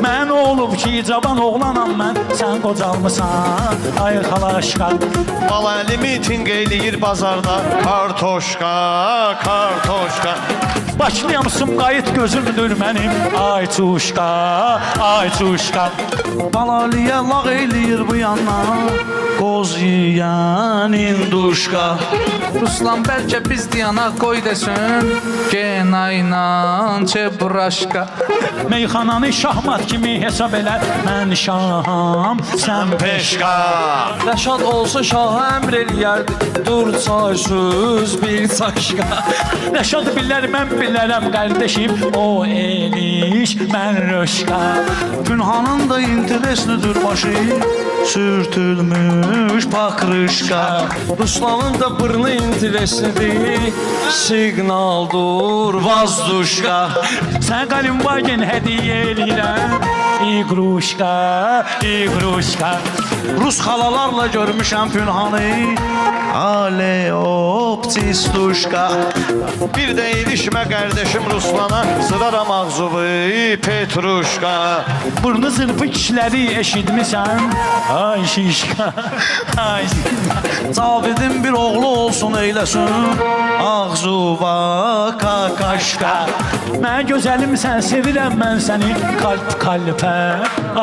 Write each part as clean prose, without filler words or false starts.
Mən olub ki, cavan oğlanam mən, sən qocalmısan, ay xalaşqa. Bal əlimi tinq eləyir bazarda, kartoşka, kartoşka. Başlayamsın qayıt gözümdür mənim, ay çuşqa, ay çuşqa. Balaliyə lağ eləyir bu yandan, qoz yiyən induşqa. Ruslan bəlkə biz diyana qoy desin, genayla çebraşqa. Meyxananı şahmat kimi hesab elə, mən şaham, sən peşqa. Rəşad olsa şaha əmr eləyərdi, dur çaysız bir çaşqa. Rəşad bilər, mən bilərəm qardeşim, o eliş, mən röşqa. Pünhanın da intereslidir başı, sürtülmüş pakrışqa. Ruslanın da burnu intereslidir, signaldur vazduşqa. Sən Qalimbagen hədiyyə eləyirəm, iqruşqa, iqruşqa. Rus xalalarla görmüşəm Pünhanı, aleoptistuşqa. Bir də ilişmə qardeşim Ruslana, sıraram ağzıvı Petruşka. Burnu zırpı kişiləri eşitmisən, ay şişqa, ay şişqa. Cavidin bir oğlu olsun eyləsin, ağzuva kakaşqa. Mən gözəlimsən, sevirəm mən səni, qalp qalpə,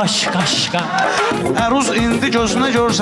aşq aşqa. Əruz indi gözünə görsən